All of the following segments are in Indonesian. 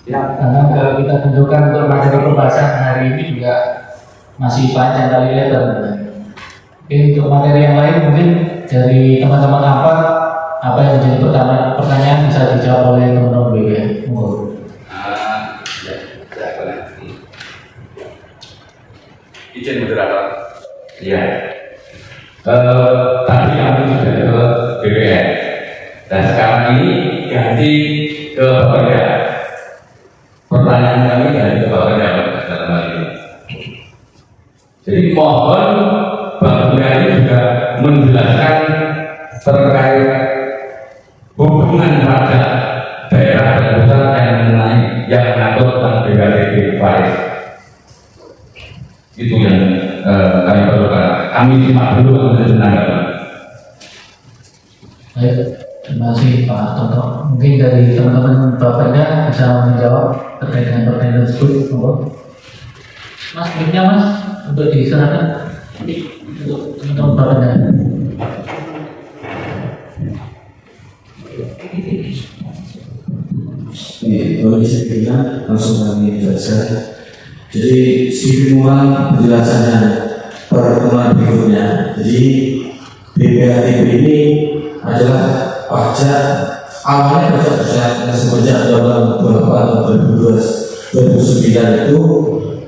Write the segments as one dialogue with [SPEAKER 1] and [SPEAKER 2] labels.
[SPEAKER 1] Ya, karena kalau kita tentukan untuk materi pembahasan hari ini juga masih panjang kali lebar. Oke, untuk materi yang lain mungkin dari teman-teman apa yang menjadi pertanyaan bisa dijawab oleh teman-teman BPR.
[SPEAKER 2] Izin moderator. Iya. Tadi kami sudah ke BPR. Dan sekarang ini ganti ke Bapeda. Pertanyaan kami dari ke Bapeda dalam hal ini. Jadi mohon Bapeda ini juga menjelaskan terkait hubungan pajak daerah dan pusat yang mengenai yang mengatur tentang BKTB Paris. Itu yang kami perlukan. Kami simak dulu untuk menanggapi.
[SPEAKER 1] Baik, terima kasih Pak Toto. Mungkin dari teman-teman Bapeda bisa menjawab terkait dengan pertanyaan tersebut. Mas, mic-nya Mas untuk diserahkan untuk teman-teman Bapeda.
[SPEAKER 3] Ini kondisinya langsung kami jelaskan. Jadi simpulan penjelasannya pertemuan berikutnya. Jadi BPATB ini adalah pajak awalnya pajak besar semenjak tahun 2009 itu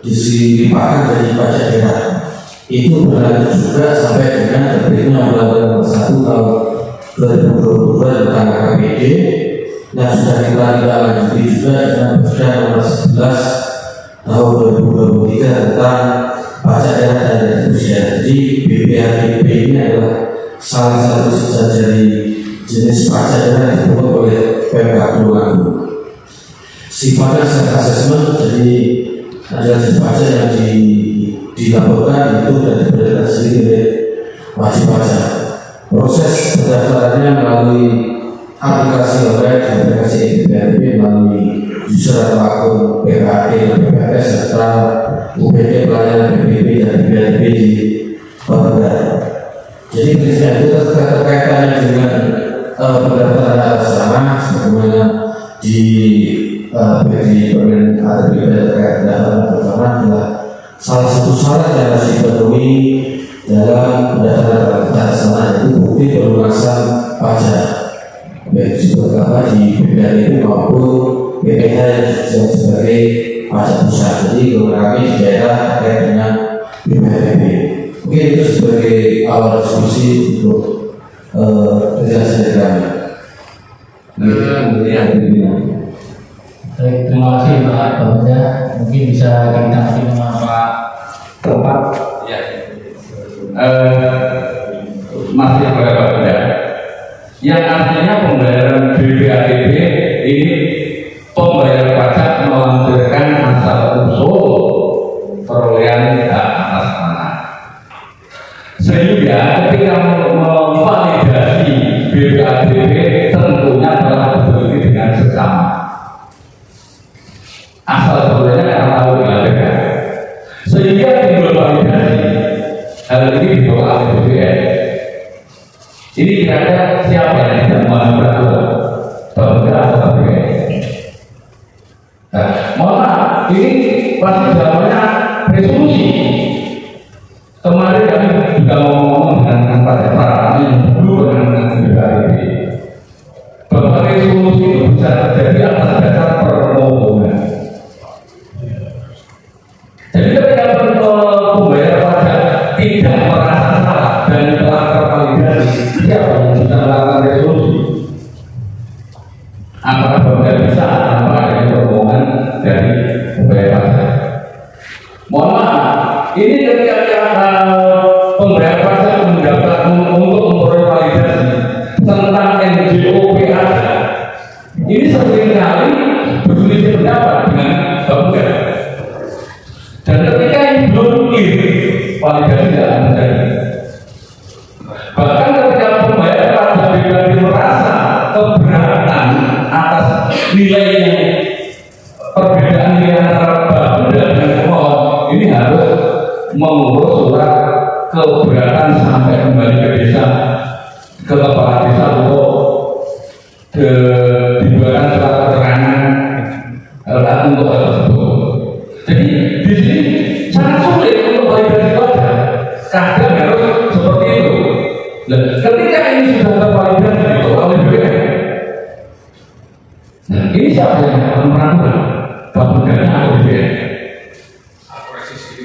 [SPEAKER 3] dilimpahkan jadi pajak daerah. Itu berlanjut juga sampai dengan terbitnya Undang-Undang Nomor 1 tahun 2022 tentang KPD. Nah, sudah kita lanjuti juga dengan Perda Nomor 11 tahun 2023 tentang pajak daerah dan retribusi. Jadi BPATB ini adalah salah satu sisa dari jenis pajak daerah yang dibuat oleh Pemkab Tulungagung. Sifatnya self assessment, jadi adalah jenis pajak yang dilaporkan itu dan diberikan sendiri oleh wajib pajak. Proses pendaftarannya melalui aplikasi web dan aplikasi BPATB melalui user atau akun BPAT dan BPS serta UPT pelayanan BPB dan BPATB di Bapeda. Jadi prinsipnya itu terkaitannya dengan pendaftaran atas nama sebagaimana di Permen ATB terkait pendaftaran pertama adalah salah satu syarat yang harus dipenuhi dalam pendaftaran atas nama itu bukti pelunasan pajak baik di BPATB maupun BPH yang sebagai pajak pusat. Jadi kami di daerah terkait dengan BPATB. Mungkin itu sebagai awal diskusi untuk penjelasan dari kami.
[SPEAKER 1] Baik, terima kasih Pak Bapeda. Mungkin bisa ditanggapi dengan Pak Tepat.
[SPEAKER 2] Ya. Masih pada Bapeda. Yang artinya pembayaran BPATB ini pembayar pajak melampirkan asal usul perolehan hak atas tanah. Sehingga ketika memvalidasi BPATB tentunya telah diteliti dengan seksama. Asal perolehannya karena tahu dilampirkan. Sehingga timbul validasi. Hal ini dibawa oleh BPN. Ini kira-kira siapa yang tidak melakukan Bapeda atau BPN? Nah, mohon maaf, ini pasti jawabannya resolusi. Kemarin kami juga ngomong dengan para yang dulu dengan BPATB bahwa resolusi itu bisa terjadi atas dasar permohonan. Jadi ketika pembayar pajak tidak merasa salah dan telah tervalidasi, siapa yang bisa melakukan resolusi? Apakah Bapeda bisa tanpa adanya permohonan dari pembayar pajak? Mohon maaf, ini ketika pembayar pajak mendaftar untuk memperoleh validasi tentang NJOP ada, ini seringkali berselisih pendapat dengan Bapeda. Dan ketika ini belum clear, validasi tidak akan terjadi. Bahkan ketika pembayar pajak BPATB merasa keberatan atas nilai yang perbedaan nilai antara Bapeda dan pemohon, ini harus mengurus surat keberatan sampai kembali ke desa, ke kepala desa untuk dibuatkan surat keterangan untuk hal tersebut. Jadi di sini sangat sulit untuk validasi pajak. Kadang harus seperti itu. Nah, ketika ini sudah tervalidasi oleh BPN, nah ini siapa yang akan menentukan Bapedanya atau BPN?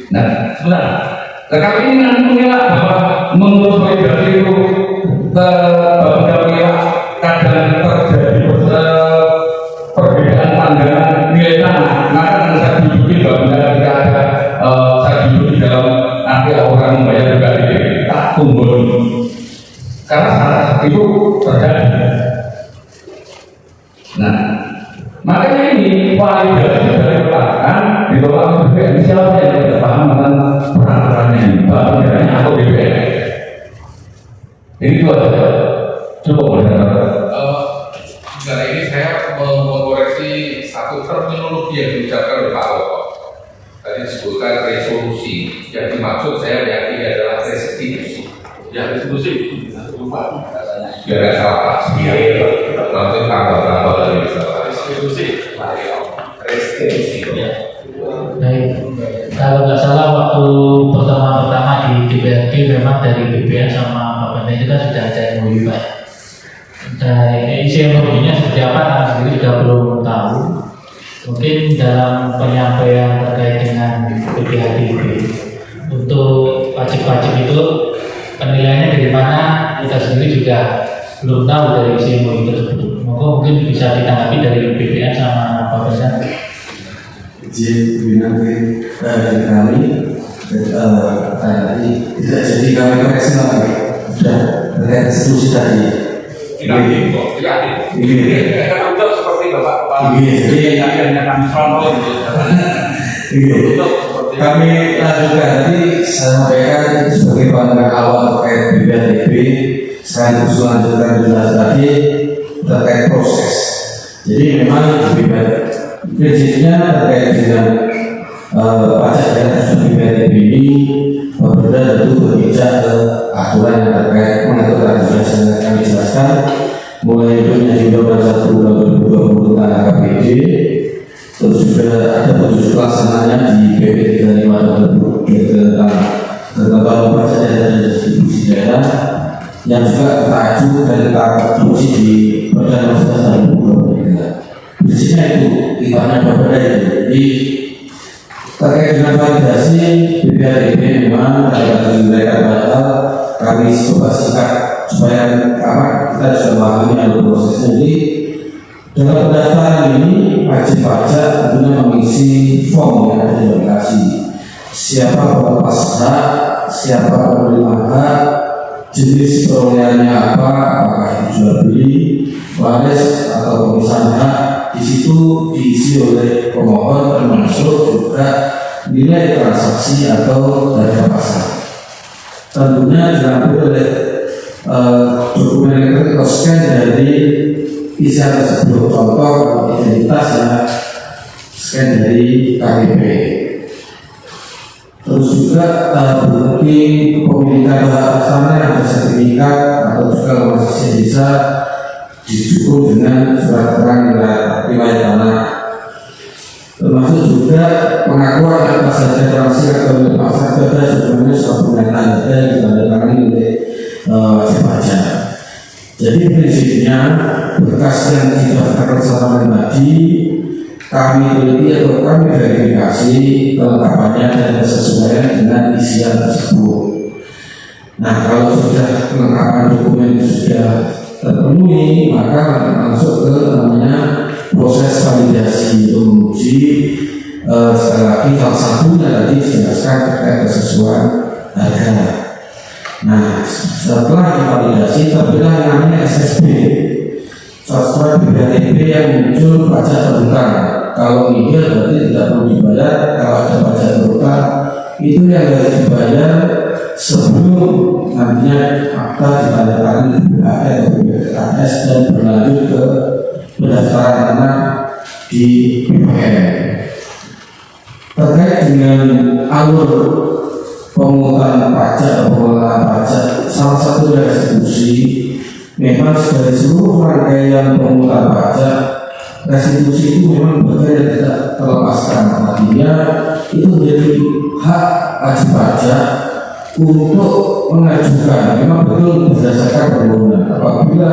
[SPEAKER 2] Nah, sebentar. Kami ini nanti mengelak bahwa menurut validasi itu Bapeda mengelak kadang terjadi perbedaan pandangan nilai tanah. Maka akan saya duduki Bapeda ketika ada saya duduk di dalam nanti orang membayar BPD tak kumpul karena salah itu terjadi. Nah, makanya ini validasi dari pelanggan ditolak BPN. Siapa yang tidak paham dengan peraturannya ini, Bapedanya atau BPN? Ini itu aja. Cukup
[SPEAKER 4] Sebenarnya ini saya mengoreksi satu terminologi yang diucapkan oleh Pak Loko. Tadi disebutkan resolusi, yang dimaksud saya meyakini adalah restitusi.
[SPEAKER 5] Ya, restitusi. Lupa.
[SPEAKER 4] Biar nggak salah pasti. Nanti tambah-tambah lagi salah.
[SPEAKER 5] Restitusi.
[SPEAKER 4] Restitusi.
[SPEAKER 1] Baik, kalau nggak salah waktu pertemuan pertama di DPRD memang dari BPN sama Bapeda itu kan sudah ada MOU Pak. Dan isi MOU-nya seperti apa kami sendiri juga belum tahu. Mungkin dalam penyampaian terkait dengan BPHDB untuk wajib-wajib itu penilaiannya dari mana kita sendiri juga belum tahu dari isi MOU tersebut. Mungkin bisa ditanggapi dari BPN sama Bapeda.
[SPEAKER 3] Izin nanti dari kami tadi tidak jadi kami koreksi lagi sudah terkait restitusi tadi.
[SPEAKER 5] Ini untuk seperti Bapak
[SPEAKER 3] Jadi
[SPEAKER 5] kami contoh
[SPEAKER 3] kami lanjutkan tadi saya sampaikan sebagai pandangan awal terkait BPHDB. Saya terus lanjutkan jelas tadi terkait proses. Jadi memang prinsipnya terkait dengan pajak yang BPHDB ini berbeda tentu berbicara ke aturan yang terkait mengatur aturan yang kami jelaskan mulai dari Undang-Undang 1 2020 tentang APBD, terus juga ada petunjuk pelaksananya di PP 35 tentang ketentuan pajak dan distribusi daerah yang juga teraju dan terproduksi di Badan Otoritas 2023. Prinsipnya itu kitabnya berbeda itu. Jadi terkait dengan validasi BPHDB memang ada mereka bakal kami coba singkat supaya kita sudah memahami alur prosesnya. Jadi dalam pendaftaran ini wajib pajak tentunya mengisi form yang ada di aplikasi. Siapa pelepas hak, siapa penerima hak, jenis perolehannya apa, apakah itu jual beli, waris atau pemisahan hak. Di situ diisi oleh pemohon termasuk juga nilai transaksi atau harga pasar. Tentunya dilakukan oleh dokumen elektronik atau scan dari isian tersebut. Contoh identitas ya scan dari KTP. Terus juga bukti kepemilikan tanah yang ada sertifikat atau juga masih bisa didukung dengan surat keterangan riwayat tanah. Termasuk juga pengakuan atas saja transaksi atau pasar beda sebenarnya dokumen tanda yang ditandatangani oleh wajib pajak. Jadi prinsipnya berkas yang didaftarkan selama tadi kami teliti atau kami verifikasi kelengkapannya dan kesesuaian dengan isian tersebut. Nah, kalau sudah kelengkapan dokumen sudah terpenuhi, maka masuk ke namanya proses validasi untuk menguji sekali lagi salah satunya tadi dijelaskan terkait kesesuaian harga. Nah, setelah divalidasi terbelah yang namanya SSB, surat BPHDB yang muncul pajak terhutang. Kalau nihil berarti tidak perlu dibayar. Kalau ada pajak terhutang itu yang harus dibayar sebelum nantinya akta ditandatangani BPH atau BPKS dan berlanjut ke pendaftaran tanah di BPN. Terkait dengan alur pemungutan pajak atau pengelolaan pajak, salah satu restitusi memang dari seluruh rangkaian pemungutan pajak restitusi itu memang bagian yang tidak terlepaskan, artinya itu menjadi hak wajib pajak untuk mengajukan, memang betul berdasarkan permohonan. Apabila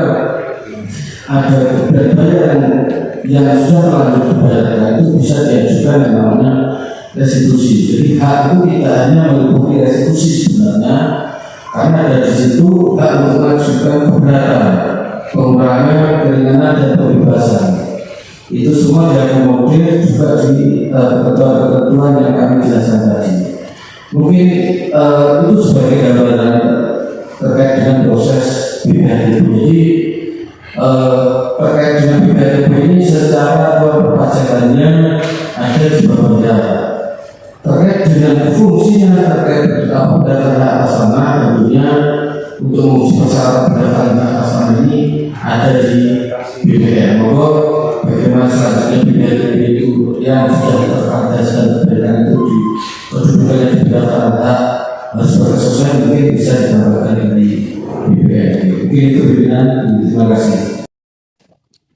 [SPEAKER 3] ada bayaran yang sudah terlanjur dibayarkan itu bisa diajukan yang namanya restitusi. Jadi hak itu tidak hanya meliputi restitusi sebenarnya, karena ada di situ hak untuk mengajukan keberatan, pengurangan, keringanan dan pembebasan. Itu semua diakomodir juga di ketentuan yang kami jelaskan tadi. Mungkin itu sebagai gambaran terkait dengan proses BPHTB. Jadi terkait dengan BPHTB ini secara perpajakannya ada di Bapenda. Terkait dengan fungsinya terkait pendaftaran atas nama, tentunya untuk menguji persyaratan pendaftaran atas nama ini ada di BPN. Monggo bagaimana selanjutnya BPHTB itu yang sudah terkandaskan BPN itu di kedudukannya di pendaftaran hak sebagai sosial mungkin bisa ditambahkan di BPN. Mungkin itu pimpinan. Terima kasih.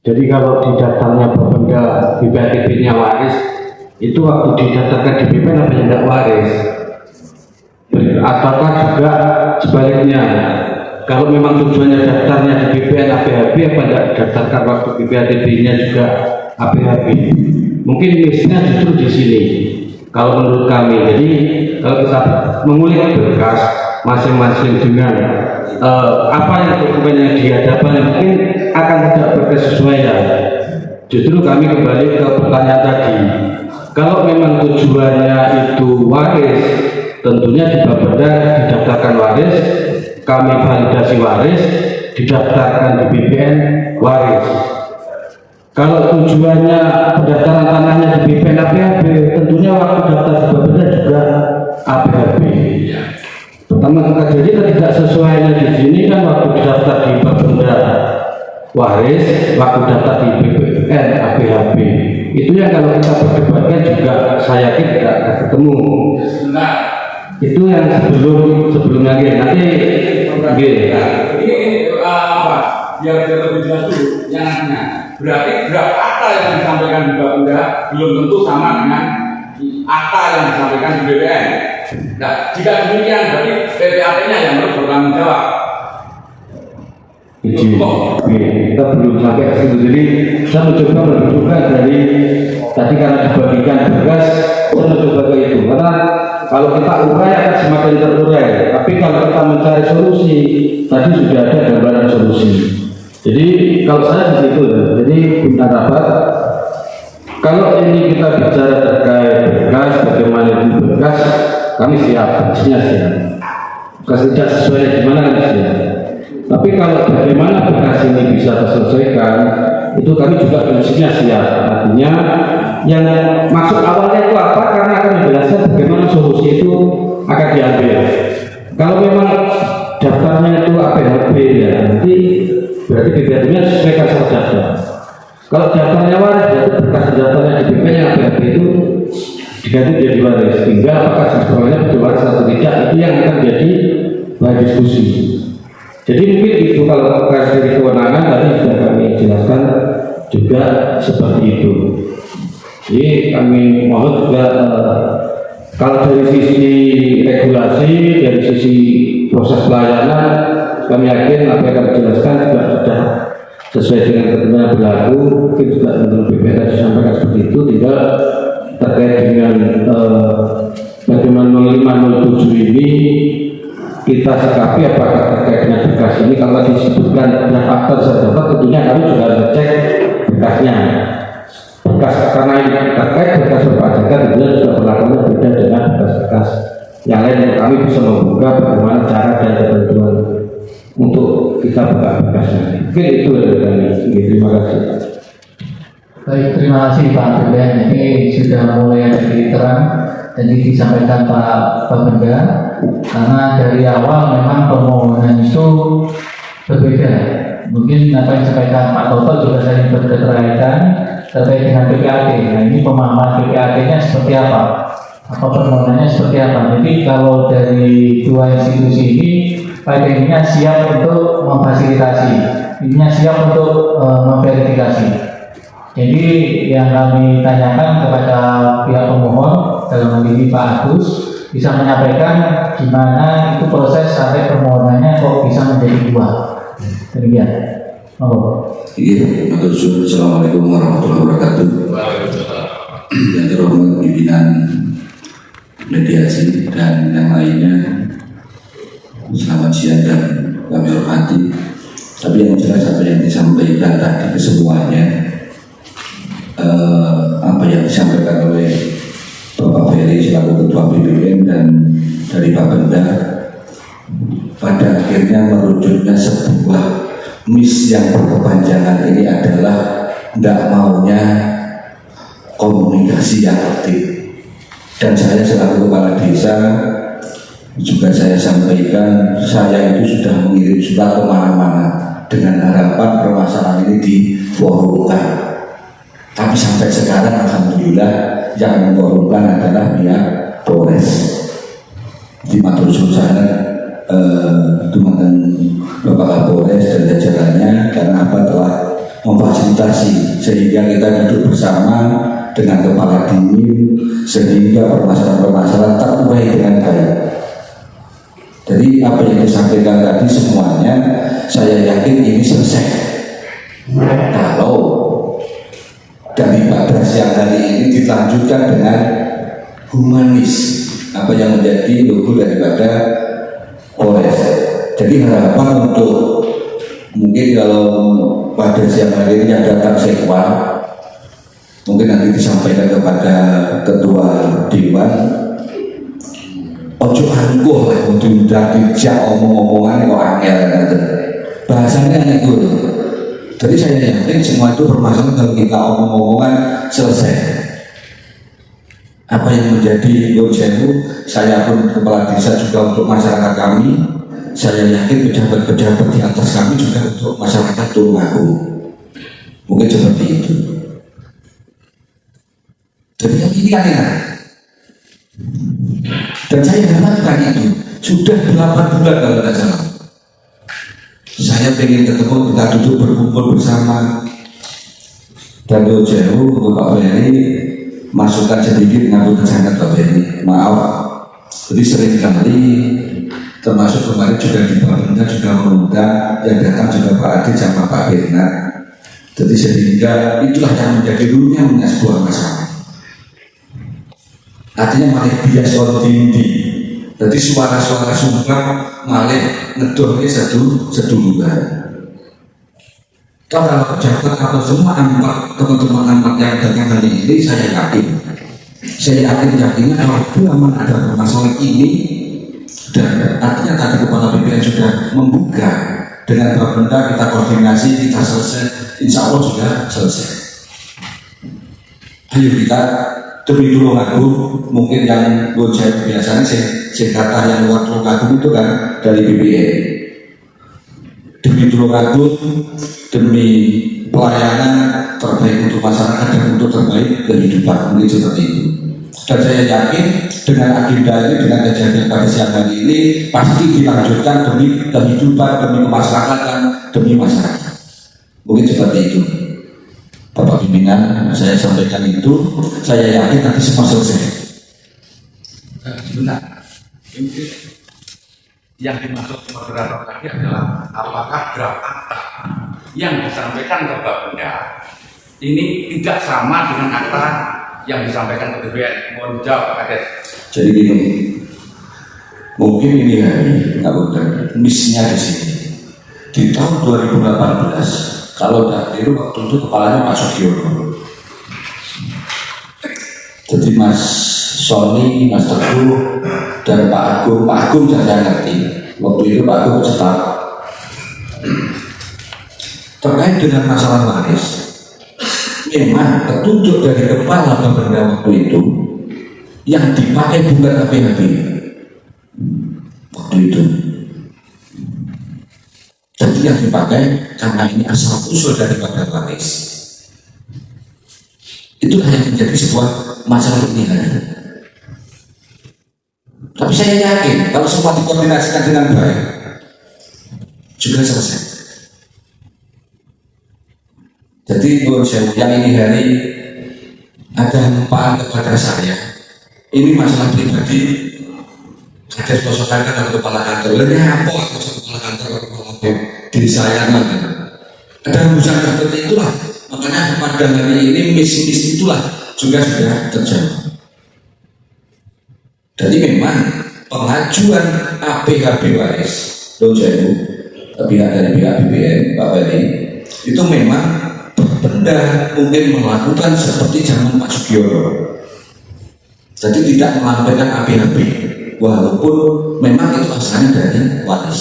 [SPEAKER 6] Jadi kalau di daftarnya Bapenda BPHTB-nya waris, itu waktu didaftarkan di BPN apa tidak waris? Ataukah juga sebaliknya? Kalau memang tujuannya daftarnya di BPN APHB, apa tidak daftarkan waktu BPHTB-nya juga APHB? Mungkin mestinya justru di sini. Kalau menurut kami, jadi kalau kita mengulik berkas masing-masing dengan apa yang dokumen yang dihadapan mungkin akan tidak berkesesuaian. Justru kami kembali ke pertanyaan tadi. Kalau memang tujuannya itu waris, tentunya di Bapenda didaftarkan waris, kami validasi waris, didaftarkan di BPN waris. Kalau tujuannya pendaftaran tanahnya di BPN APHB, tentunya waktu daftar di Bapenda juga APHB. Pertama jadi tidak sesuainya di sini kan waktu didaftar di Bapenda waris, waktu daftar di BPN APHB. Itu yang kalau kita perdebatkan juga saya yakin tidak akan ketemu.
[SPEAKER 2] Nah,
[SPEAKER 6] Itu yang sebelum lagi nanti
[SPEAKER 2] ini apa? Biar lebih jelas dulu yang nanya. Berarti draft akta yang disampaikan di Bapenda belum tentu sama dengan akta yang disampaikan di BPN. Nah, jika demikian berarti PPAP-nya yang harus bertanggung jawab.
[SPEAKER 6] kita belum sampai ke situ. Jadi saya mencoba menunjukkan dari tadi karena dibagikan berkas, saya mencoba ke itu. Karena kalau kita urai akan semakin terurai. Tapi kalau kita mencari solusi, tadi sudah ada gambaran solusi. Jadi kalau saya di situ, jadi bunda rapat. Kalau ini kita bicara terkait berkas, bagaimana itu berkas, kami siap, siap. Berkas tidak sesuai gimana kami siap. Tapi kalau bagaimana berkas ini bisa terselesaikan, itu kami juga prinsipnya siap. Artinya yang maksud awalnya itu apa? Karena akan menjelaskan bagaimana solusi itu akan diambil. Kalau memang daftarnya itu APHB ya, nanti berarti BPN-nya sesuaikan sama daftar. Kalau daftarnya waris, berarti berkas daftarnya di BPN yang APHB itu diganti jadi waris. Tinggal apakah sebenarnya betul waris atau tidak, itu yang akan jadi bahan diskusi. Jadi mungkin itu kalau terkait dari kewenangan tadi sudah kami jelaskan juga seperti itu. Jadi kami mohon juga kalau dari sisi regulasi, dari sisi proses pelayanan, kami yakin apa yang kami jelaskan juga sudah sesuai dengan ketentuan yang berlaku. Mungkin juga menurut BPN disampaikan seperti itu. Tinggal terkait dengan bagaimana 0507 ini kita sikapi apakah terkait dengan berkas ini. Kalau disebutkan ada fakta serta tentunya kami juga harus cek berkasnya. Berkas karena ini terkait berkas perpajakan tentunya juga berlakunya beda dengan berkas-berkas yang lain. Kami bisa membuka bagaimana cara dan ketentuan untuk kita buka berkasnya. Mungkin itu dari kami. Terima kasih.
[SPEAKER 1] Baik, terima kasih Pak Beben. Ini sudah mulai ada terang jadi disampaikan Pak Bapenda. Karena dari awal memang permohonan itu berbeda. Mungkin apa yang disampaikan Pak Toto juga tadi berkaitan terkait dengan PPAT. Nah ini pemahaman PPAT-nya seperti apa? Apa permohonannya seperti apa? Jadi kalau dari dua institusi ini, PPAT-nya siap untuk memfasilitasi, ininya siap untuk memverifikasi. Jadi yang kami tanyakan kepada pihak pemohon dalam hal ini Pak Agus bisa menyampaikan gimana itu proses sampai permohonannya kok bisa menjadi 2. Demikian.
[SPEAKER 3] Iya, Assalamualaikum warahmatullahi wabarakatuh. Yang terhormat pimpinan mediasi dan yang lainnya, selamat siang dan kami hormati. Tapi yang jelas apa yang disampaikan tadi kesemuanya, apa yang disampaikan oleh Bapak Ferry selaku Ketua BPN dan dari Pak Benda, pada akhirnya merujuknya sebuah miss yang berkepanjangan ini adalah tidak maunya komunikasi yang aktif. Dan saya selaku kepala desa juga saya sampaikan, saya itu sudah mengirim surat kemana-mana dengan harapan permasalahan ini diforumkan. Tapi sampai sekarang alhamdulillah yang memforumkan adalah pihak Polres. Di matur suwun sana teman-teman Bapak Kapolres dan jajarannya, karena apa telah memfasilitasi sehingga kita duduk bersama dengan kepala dingin sehingga permasalahan-permasalahan terurai dengan baik. Jadi apa yang disampaikan tadi semuanya saya yakin ini selesai kalau daripada siang hari ini dilanjutkan dengan humanis, apa yang menjadi logo daripada Polres. Jadi harapan untuk mungkin kalau pada siang hari ini yang datang sekwan, mungkin nanti disampaikan kepada Ketua Dewan, ojo angkuh lah, udah dijak omong-omongan kok angel, bahasanya itu. Jadi saya yakin semua itu permasalahan kalau kita omong-omongan selesai. Apa yang menjadi gojeku, saya pun kepala desa juga untuk masyarakat kami. Saya yakin pejabat-pejabat di atas kami juga untuk masyarakat Tulungagung. Mungkin seperti itu. Jadi ini kan enak. Dan saya harapkan itu sudah 8 bulan kalau tidak salah. Saya ingin ketemu, kita duduk berkumpul bersama. Dan jauh untuk Pak Ferry masukkan sedikit ngabur sangat Pak Ferry. Maaf, jadi seringkali termasuk kemarin juga di Bapenda juga mengundang yang datang juga Pak Adi sama Pak Bernard. Jadi sehingga itulah yang menjadi runyamnya sebuah masalah. Artinya malah bias kontinti. Jadi suara-suara sumpah malah ngedornya seduluran. Kalau pejabat atau semua teman-teman amat yang datang hari ini, saya yakin kalau memang ada masalah ini, dan artinya tadi kepala BPN sudah membuka dengan Bapenda, kita koordinasi, kita selesai, insya Allah juga selesai. Ayo kita demi Tulungagung, mungkin yang Gojek biasanya saya kata yang luar Tulungagung itu kan dari BPN. Demi Tulungagung, demi pelayanan terbaik untuk masyarakat dan untuk terbaik kehidupan, mungkin seperti itu. Dan saya yakin dengan agenda ini, dengan kejadian pada siang hari ini pasti dilanjutkan demi kehidupan, demi kemasyarakatan, demi masyarakat. Mungkin seperti itu. Bapak pimpinan, saya sampaikan itu, saya yakin nanti semua selesai.
[SPEAKER 5] Sebentar, ini yang dimaksud moderator tadi adalah apakah draft akta yang disampaikan ke Bapenda ini tidak sama dengan akta yang disampaikan ke DPR? Mohon dijawab Pak Kades.
[SPEAKER 3] Jadi gini, mungkin ini nggak benar, missnya di sini. Di tahun 2018. Kalau tidak itu waktu itu kepalanya Pak Sugiono. Jadi Mas Sony, Mas Teguh, dan Pak Agung saya ngerti. Waktu itu Pak Agung cetak. Terkait dengan masalah waris, memang petunjuk dari kepala Bapenda waktu itu yang dipakai bukan APHB waktu itu. Jadi yang dipakai karena ini asal usul daripada waris. Itulah yang menjadi sebuah masalah pilihan. Tapi saya yakin kalau semua dikoordinasikan dengan baik juga selesai. Jadi menurut saya yang ini hari ada hempaan kepada saya. Ini masalah pribadi. Ada sosok kantor atau kepala kantor. Lalu apa sosok kepala kantor atau kepala diri saya kan? Ada hembusan seperti itulah. Makanya pada hari ini misi itulah juga sudah terjadi. Jadi memang pengajuan APHBWS Lojayu pihak dari pihak BPN Pak Bali itu memang berbeda, mungkin melakukan seperti zaman Pak Sugiono. Jadi tidak melampirkan APHB, walaupun memang itu asalnya dari waris.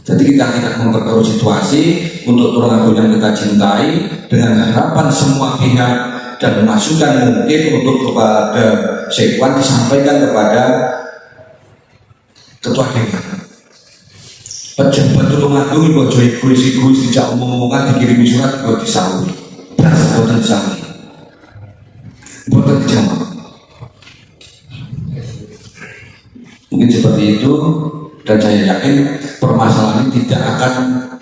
[SPEAKER 3] Jadi kita tidak memperkeruh situasi untuk Tulungagung yang kita cintai dengan harapan semua pihak dan masukan mungkin untuk kepada Sekwan disampaikan kepada Ketua Dewan. Pejabat Tulungagung ibu joy kuis tidak omongan dikirimi surat buat disawi, buatan disawi, buatan dijawab. Mungkin seperti itu, dan saya yakin permasalahan ini tidak akan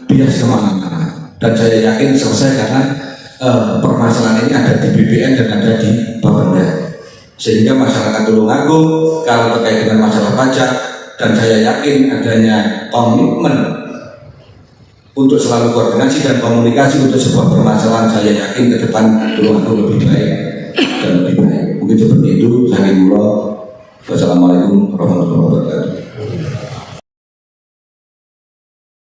[SPEAKER 3] bias kemana-mana. Dan saya yakin selesai karena permasalahan ini ada di BPN dan ada di Bapenda. Sehingga masyarakat Tulungagung kalau terkait dengan masalah pajak, dan saya yakin adanya komitmen untuk selalu koordinasi dan komunikasi untuk sebuah permasalahan, saya yakin ke depan Tulungagung lebih baik dan lebih baik. Mungkin seperti itu. Wassalamualaikum warahmatullahi wabarakatuh.